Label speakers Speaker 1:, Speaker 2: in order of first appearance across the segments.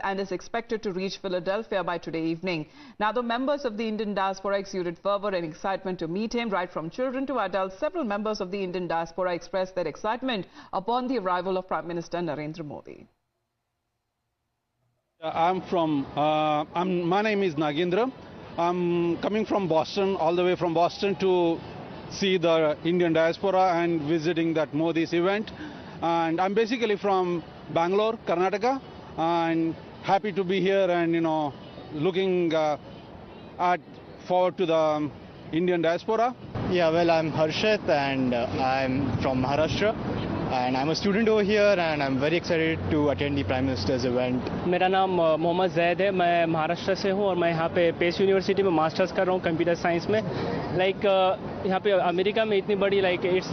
Speaker 1: and is expected to reach Philadelphia by today evening. Now, the members of the Indian diaspora exuded fervor and excitement to meet him. Right from children to adults, several members of the Indian diaspora expressed their excitement upon the arrival of Prime Minister Narendra Modi.
Speaker 2: My name is Nagendra. I'm coming from Boston, all the way from Boston to see the Indian diaspora and visiting that Modi's event. And I'm basically from Bangalore, Karnataka, and happy to be here and, looking forward to the Indian diaspora.
Speaker 3: Yeah, well, I'm Harshit and I'm from Maharashtra. And I'm a student over here and I'm very excited to attend the Prime Minister's event.
Speaker 4: मेरा नाम मोहम्मद जैद है, मैं महाराष्ट्र से हूँ और मैं यहाँ पे पेस यूनिवर्सिटी में मास्टर्स कर रहा हूँ कंप्यूटर साइंस में। यहाँ पे अमेरिका में इतनी बड़ी इट्स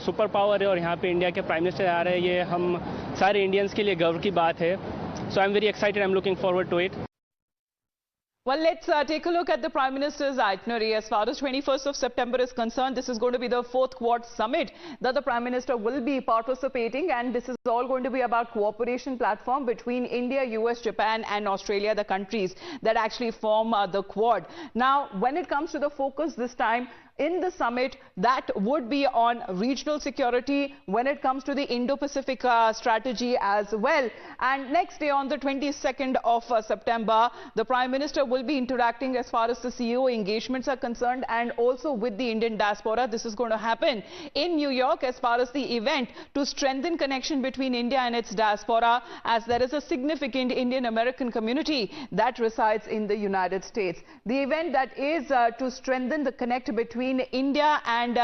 Speaker 4: सुपर पावर है और यहाँ पे इंडिया के प्राइम मिनिस्टर आ रहे हैं, ये हम सारे इंडियंस के लिए गर्व की बात है। So I am very excited, I am looking forward to it.
Speaker 1: Well, let's take a look at the Prime Minister's itinerary. As far as 21st of September is concerned, this is going to be the 4th Quad Summit that the Prime Minister will be participating, and this is all going to be about cooperation platform between India, US, Japan and Australia, the countries that actually form the Quad. Now, when it comes to the focus this time, in the summit, that would be on regional security when it comes to the Indo-Pacific strategy as well. And next day, on the 22nd of September, the Prime Minister will be interacting as far as the CEO engagements are concerned and also with the Indian diaspora. This is going to happen in New York as far as the event to strengthen connection between India and its diaspora, as there is a significant Indian-American community that resides in the United States. The event that is to strengthen the connect between India and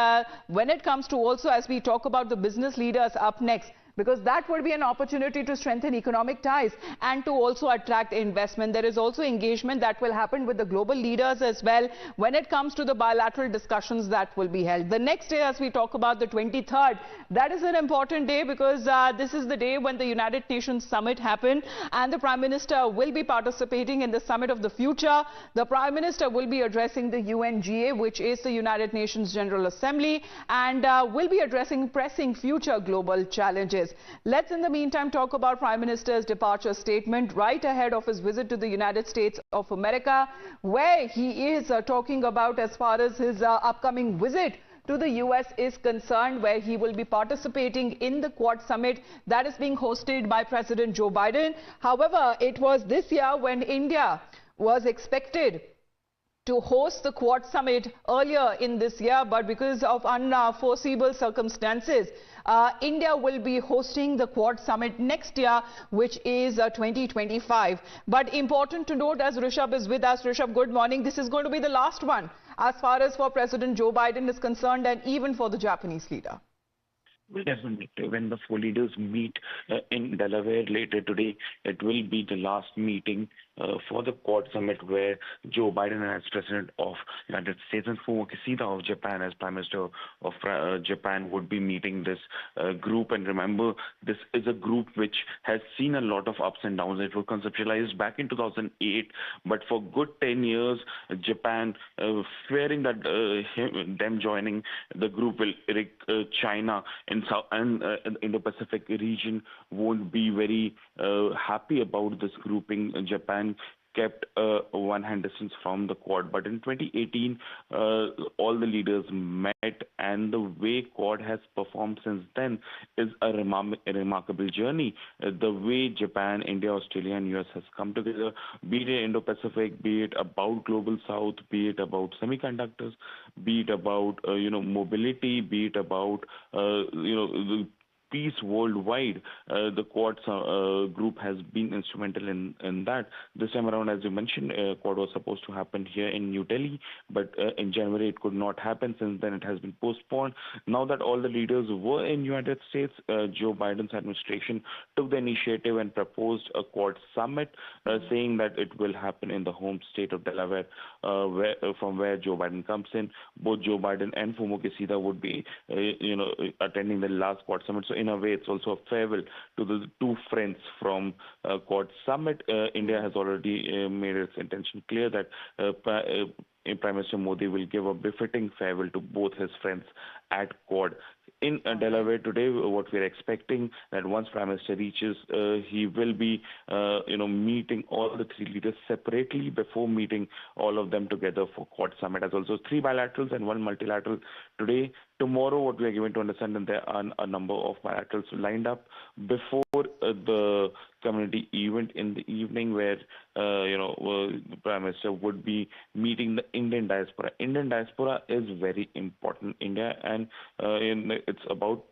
Speaker 1: when it comes to also, as we talk about the business leaders up next, because that would be an opportunity to strengthen economic ties and to also attract investment. There is also engagement that will happen with the global leaders as well when it comes to the bilateral discussions that will be held. The next day, as we talk about the 23rd, that is an important day because this is the day when the United Nations Summit happened and the Prime Minister will be participating in the Summit of the Future. The Prime Minister will be addressing the UNGA, which is the United Nations General Assembly, and will be addressing pressing future global challenges. Let's in the meantime talk about Prime Minister's departure statement right ahead of his visit to the United States of America, where he is talking about as far as his upcoming visit to the US is concerned, where he will be participating in the Quad Summit that is being hosted by President Joe Biden. However, it was this year when India was expected to host the Quad Summit earlier in this year, but because of unforeseeable circumstances, India will be hosting the Quad Summit next year, which is 2025. But important to note, as Rishabh is with us. Rishabh, good morning. This is going to be the last one as far as for President Joe Biden is concerned and even for the Japanese leader.
Speaker 5: Well, definitely. When the four leaders meet in Delaware later today, it will be the last meeting for the Quad Summit where Joe Biden as President of United States and Fumio Kishida of Japan as Prime Minister of Japan would be meeting this group. And remember, this is a group which has seen a lot of ups and downs. It was conceptualized back in 2008, but for good 10 years, Japan, fearing that them joining the group will China and Indo-Pacific region won't be very happy about this grouping. Japan kept one hand distance from the Quad. But in 2018, all the leaders met, and the way Quad has performed since then is a remarkable journey. The way Japan, India, Australia and US has come together, be it Indo-Pacific, be it about Global South, be it about semiconductors, be it about mobility, be it about the peace worldwide, the Quad group has been instrumental in that. This time around, as you mentioned, Quad was supposed to happen here in New Delhi, but in January it could not happen. Since then it has been postponed. Now that all the leaders were in United States, Joe Biden's administration took the initiative and proposed a Quad summit, saying that it will happen in the home state of Delaware, from where Joe Biden comes in. Both Joe Biden and Fumio Kishida would be attending the last Quad summit. So in a way, it's also a farewell to the two friends from Quad Summit. India has already made its intention clear that Prime Minister Modi will give a befitting farewell to both his friends at Quad. In Delaware today, what we're expecting that once Prime Minister reaches, he will be, meeting all the three leaders separately before meeting all of them together for Quad Summit. As also 3 bilaterals and 1 multilateral today. Tomorrow, what we are given to understand, that there are a number of bilaterals lined up before the community event in the evening, where the Prime Minister would be meeting the Indian diaspora. Indian diaspora is very important in India, and it's about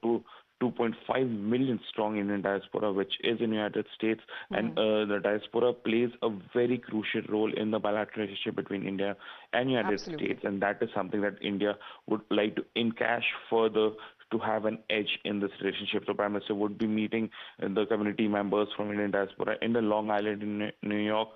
Speaker 5: 2.5 million strong Indian diaspora, which is in the United States, and the diaspora plays a very crucial role in the bilateral relationship between India and United States, and that is something that India would like to encash further to have an edge in this relationship. The Prime Minister would be meeting the community members from Indian diaspora in the Long Island in New York.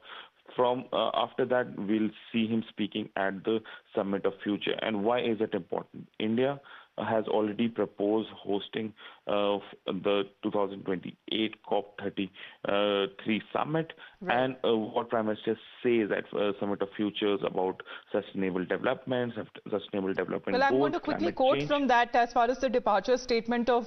Speaker 5: From after that, we'll see him speaking at the Summit of Future. And why is it important? India has already proposed hosting the 2028 COP33 summit, and what Prime Minister says at Summit of Futures about sustainable development goals.
Speaker 1: Well, I'm going to quickly quote from that as far as the departure statement of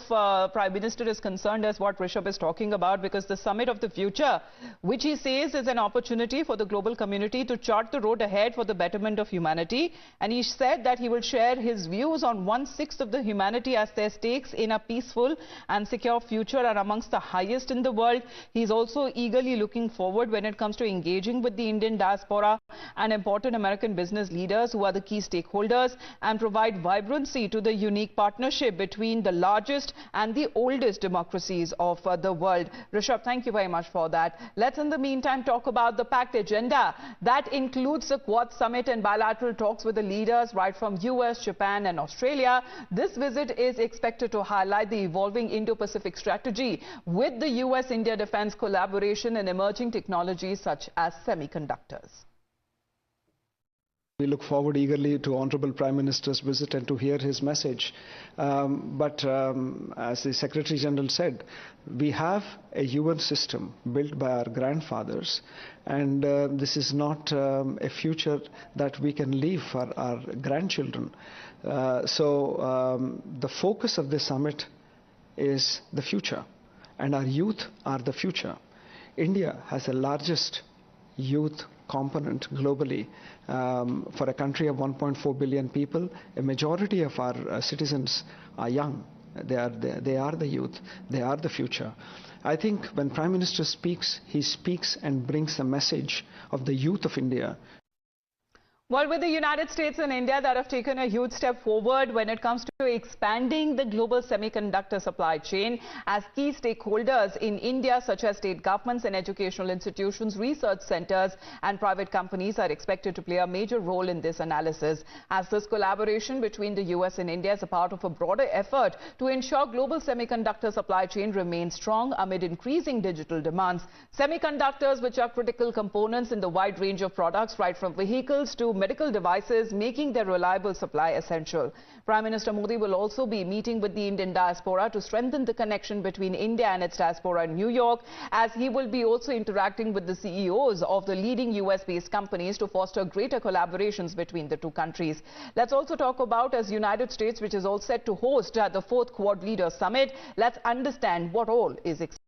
Speaker 1: Prime Minister is concerned, as what Rishabh is talking about, because the Summit of the Future, which he says is an opportunity for the global community to chart the road ahead for the betterment of humanity, and he said that he will share his views on 1/6 of the humanity as their stakes in a peaceful and secure future are amongst the highest in the world. He's also eagerly looking forward when it comes to engaging with the Indian diaspora and important American business leaders who are the key stakeholders, and provide vibrancy to the unique partnership between the largest and the oldest democracies of the world. Rishabh, thank you very much for that. Let's in the meantime talk about the packed agenda. That includes the Quad Summit and bilateral talks with the leaders right from US, Japan and Australia. This visit is expected to highlight the evolving Indo-Pacific strategy with the US-India defense collaboration and emerging technologies such as semiconductors.
Speaker 6: We look forward eagerly to Honorable Prime Minister's visit and to hear his message. As the Secretary General said, we have a UN system built by our grandfathers, and this is not a future that we can leave for our grandchildren. The focus of this summit is the future, and our youth are the future. India has the largest youth component globally. For a country of 1.4 billion people, a majority of our citizens are young. They are the youth. They are the future. I think when Prime Minister speaks, he speaks and brings the message of the youth of India.
Speaker 1: Well, with the United States and India that have taken a huge step forward when it comes to expanding the global semiconductor supply chain, as key stakeholders in India, such as state governments and educational institutions, research centers and private companies are expected to play a major role in this analysis, as this collaboration between the US and India is a part of a broader effort to ensure global semiconductor supply chain remains strong amid increasing digital demands. Semiconductors, which are critical components in the wide range of products, right from vehicles to medical devices, making their reliable supply essential. Prime Minister Modi will also be meeting with the Indian diaspora to strengthen the connection between India and its diaspora in New York, as he will be also interacting with the CEOs of the leading US-based companies to foster greater collaborations between the two countries. Let's also talk about as United States, which is all set to host the 4th Quad Leaders Summit. Let's understand what all is expected.